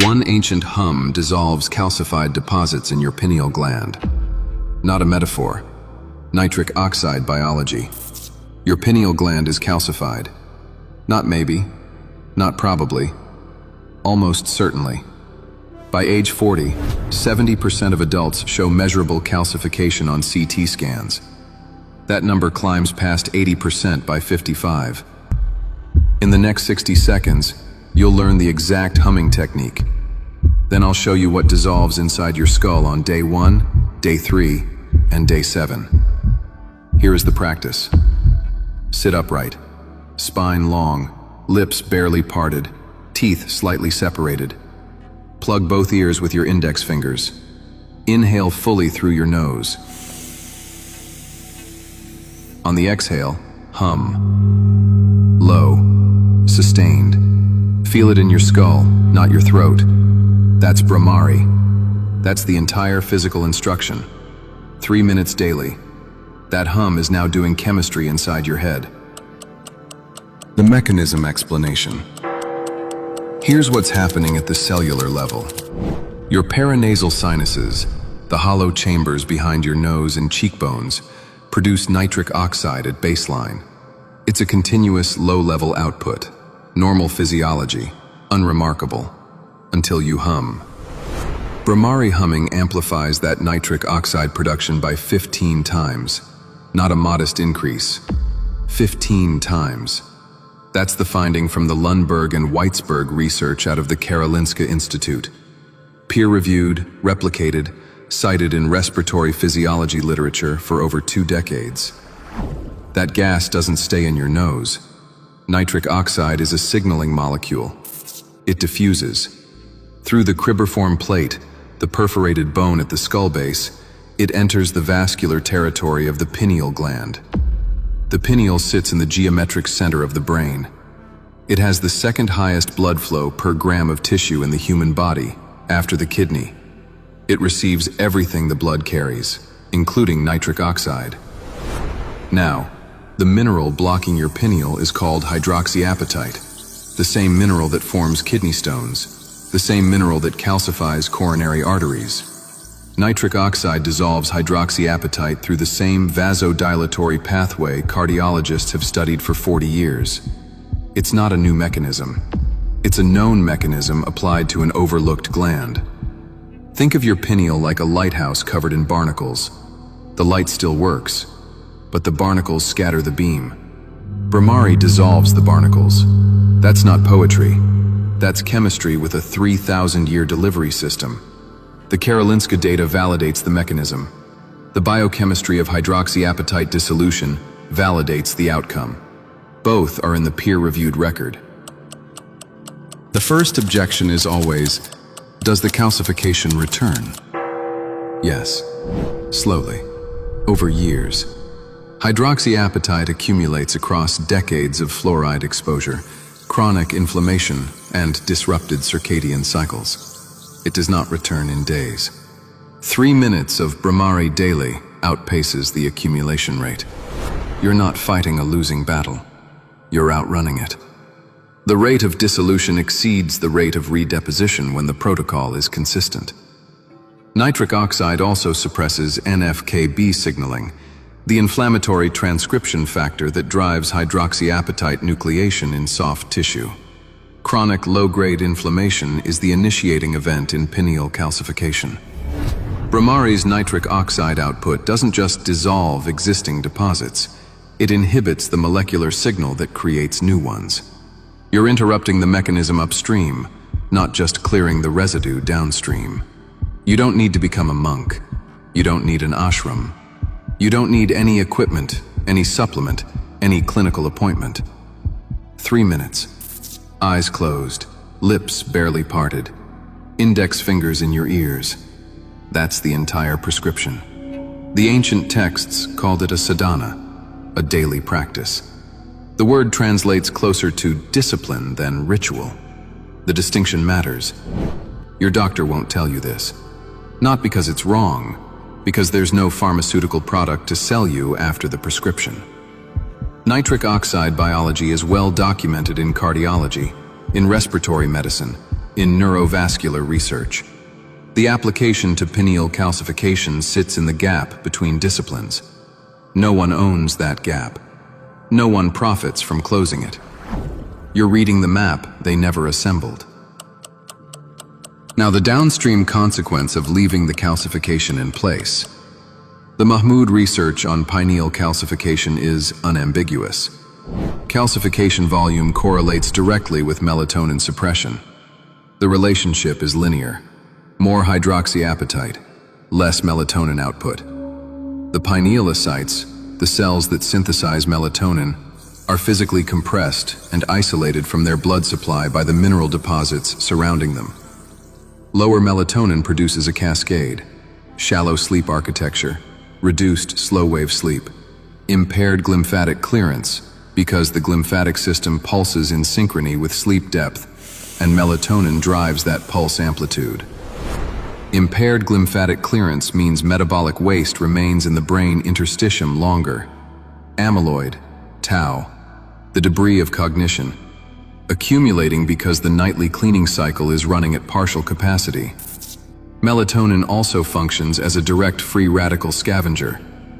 One ancient hum dissolves calcified deposits in your pineal gland. Not a metaphor. Nitric oxide biology. Your pineal gland is calcified. Not maybe, not probably, almost certainly. By age 40, 70% of adults show measurable calcification on CT scans. That number climbs past 80% by 55. In the next 60 seconds, you'll learn the exact humming technique. Then I'll show you what dissolves inside your skull on day 1, day 3, and day 7. Here is the practice. Sit upright, spine long, lips barely parted, teeth slightly separated. Plug both ears with your index fingers. Inhale fully through your nose. On the exhale, hum. Low, sustained. Feel it in your skull, not your throat. That's Brahmari. That's the entire physical instruction. 3 minutes daily. That hum is now doing chemistry inside your head. The mechanism explanation. Here's what's happening at the cellular level. Your paranasal sinuses, the hollow chambers behind your nose and cheekbones, produce nitric oxide at baseline. It's a continuous low-level output, normal physiology, unremarkable, until you hum. Brahmari humming amplifies that nitric oxide production by 15 times. Not a modest increase. 15 times. That's the finding from the Lundberg and Weitzberg research out of the Karolinska Institute. Peer-reviewed, replicated, cited in respiratory physiology literature for over 2 decades. That gas doesn't stay in your nose. Nitric oxide is a signaling molecule. It diffuses. Through the cribriform plate, the perforated bone at the skull base, it enters the vascular territory of the pineal gland. The pineal sits in the geometric center of the brain. It has the second highest blood flow per gram of tissue in the human body, after the kidney. It receives everything the blood carries, including nitric oxide. Now, the mineral blocking your pineal is called hydroxyapatite, the same mineral that forms kidney stones, the same mineral that calcifies coronary arteries. Nitric oxide dissolves hydroxyapatite through the same vasodilatory pathway cardiologists have studied for 40 years. It's not a new mechanism. It's a known mechanism applied to an overlooked gland. Think of your pineal like a lighthouse covered in barnacles. The light still works, but the barnacles scatter the beam. Brahmari dissolves the barnacles. That's not poetry. That's chemistry with a 3,000-year delivery system. The Karolinska data validates the mechanism. The biochemistry of hydroxyapatite dissolution validates the outcome. Both are in the peer-reviewed record. The first objection is always, does the calcification return? Yes, slowly, over years. Hydroxyapatite accumulates across decades of fluoride exposure, chronic inflammation, and disrupted circadian cycles. It does not return in days. 3 minutes of Brahmari daily outpaces the accumulation rate. You're not fighting a losing battle. You're outrunning it. The rate of dissolution exceeds the rate of redeposition when the protocol is consistent. Nitric oxide also suppresses NF-κB signaling, the inflammatory transcription factor that drives hydroxyapatite nucleation in soft tissue. Chronic low-grade inflammation is the initiating event in pineal calcification. Brahmari's nitric oxide output doesn't just dissolve existing deposits, it inhibits the molecular signal that creates new ones. You're interrupting the mechanism upstream, not just clearing the residue downstream. You don't need to become a monk. You don't need an ashram. You don't need any equipment, any supplement, any clinical appointment. 3 minutes. Eyes closed, lips barely parted, index fingers in your ears. That's the entire prescription. The ancient texts called it a sadhana, a daily practice. The word translates closer to discipline than ritual. The distinction matters. Your doctor won't tell you this. Not because it's wrong, because there's no pharmaceutical product to sell you after the prescription. Nitric oxide biology is well documented in cardiology, in respiratory medicine, in neurovascular research. The application to pineal calcification sits in the gap between disciplines. No one owns that gap. No one profits from closing it. You're reading the map they never assembled. Now, the downstream consequence of leaving the calcification in place. The Mahmoud research on pineal calcification is unambiguous. Calcification volume correlates directly with melatonin suppression. The relationship is linear. More hydroxyappetite, less melatonin output. The pinealocytes, the cells that synthesize melatonin, are physically compressed and isolated from their blood supply by the mineral deposits surrounding them. Lower melatonin produces a cascade: shallow sleep architecture, reduced slow-wave sleep, impaired glymphatic clearance because the glymphatic system pulses in synchrony with sleep depth, and melatonin drives that pulse amplitude. Impaired glymphatic clearance means metabolic waste remains in the brain interstitium longer. Amyloid, tau, the debris of cognition, accumulating because the nightly cleaning cycle is running at partial capacity. Melatonin also functions as a direct free radical scavenger,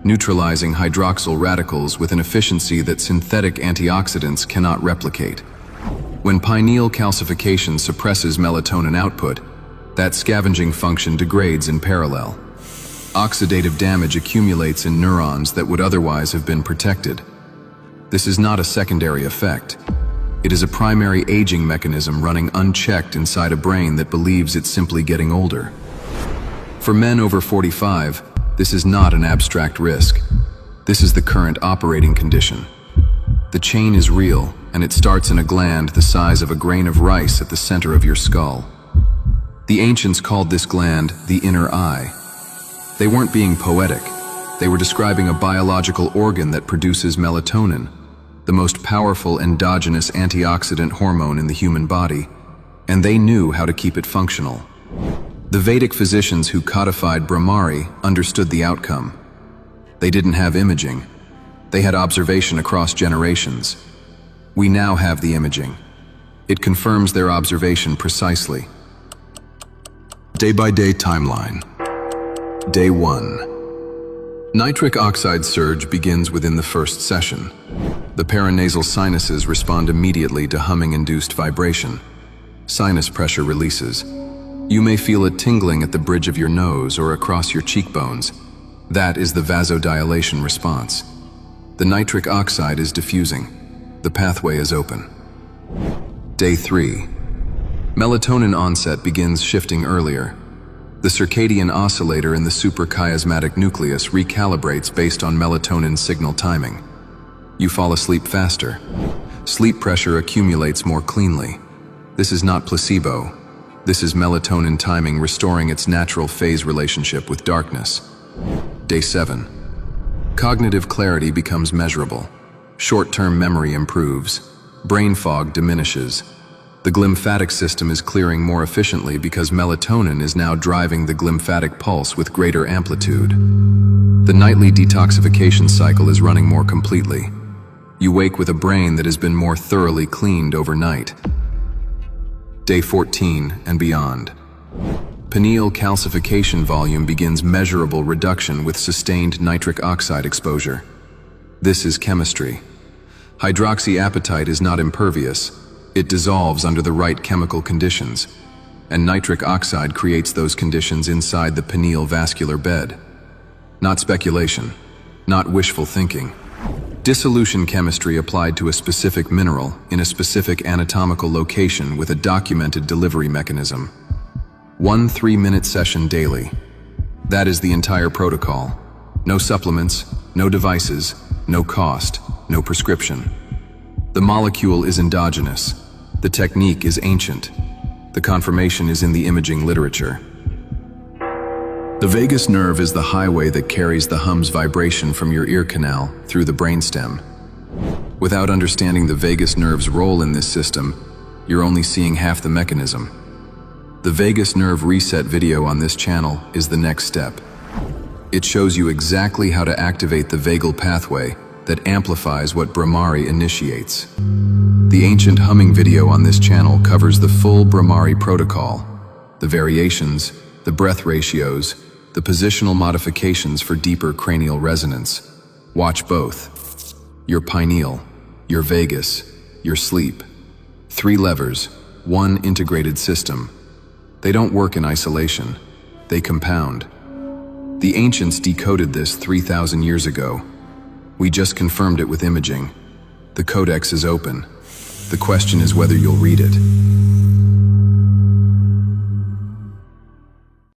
neutralizing hydroxyl radicals with an efficiency that synthetic antioxidants cannot replicate. When pineal calcification suppresses melatonin output, that scavenging function degrades in parallel. Oxidative damage accumulates in neurons that would otherwise have been protected. This is not a secondary effect. It is a primary aging mechanism running unchecked inside a brain that believes it's simply getting older. For men over 45, this is not an abstract risk. This is the current operating condition. The chain is real, and it starts in a gland the size of a grain of rice at the center of your skull. The ancients called this gland the inner eye. They weren't being poetic. They were describing a biological organ that produces melatonin, the most powerful endogenous antioxidant hormone in the human body, and they knew how to keep it functional. The Vedic physicians who codified Brahmari understood the outcome. They didn't have imaging. They had observation across generations. We now have the imaging. It confirms their observation precisely. Day-by-day timeline. Day 1. Nitric oxide surge begins within the first session. The paranasal sinuses respond immediately to humming-induced vibration. Sinus pressure releases. You may feel a tingling at the bridge of your nose or across your cheekbones. That is the vasodilation response. The nitric oxide is diffusing. The pathway is open. Day 3. Melatonin onset begins shifting earlier. The circadian oscillator in the suprachiasmatic nucleus recalibrates based on melatonin signal timing. You fall asleep faster. Sleep pressure accumulates more cleanly. This is not placebo. This is melatonin timing restoring its natural phase relationship with darkness. Day 7. Cognitive clarity becomes measurable. Short-term memory improves. Brain fog diminishes. The glymphatic system is clearing more efficiently because melatonin is now driving the glymphatic pulse with greater amplitude. The nightly detoxification cycle is running more completely. You wake with a brain that has been more thoroughly cleaned overnight. Day 14 and beyond. Pineal calcification volume begins measurable reduction with sustained nitric oxide exposure. This is chemistry. Hydroxyappetite is not impervious. It dissolves under the right chemical conditions, and nitric oxide creates those conditions inside the pineal vascular bed. Not speculation, not wishful thinking. Dissolution chemistry applied to a specific mineral in a specific anatomical location with a documented delivery mechanism. 1 3-minute session daily. That is the entire protocol. No supplements, no devices, no cost, no prescription. The molecule is endogenous. The technique is ancient. The confirmation is in the imaging literature. The vagus nerve is the highway that carries the hum's vibration from your ear canal through the brainstem. Without understanding the vagus nerve's role in this system, you're only seeing half the mechanism. The vagus nerve reset video on this channel is the next step. It shows you exactly how to activate the vagal pathway that amplifies what Brahmari initiates. The ancient humming video on this channel covers the full Brahmari protocol, the variations, the breath ratios, the positional modifications for deeper cranial resonance. Watch both. Your pineal, your vagus, your sleep. 3 levers, 1 integrated system. They don't work in isolation. They compound. The ancients decoded this 3,000 years ago. We just confirmed it with imaging. The codex is open. The question is whether you'll read it.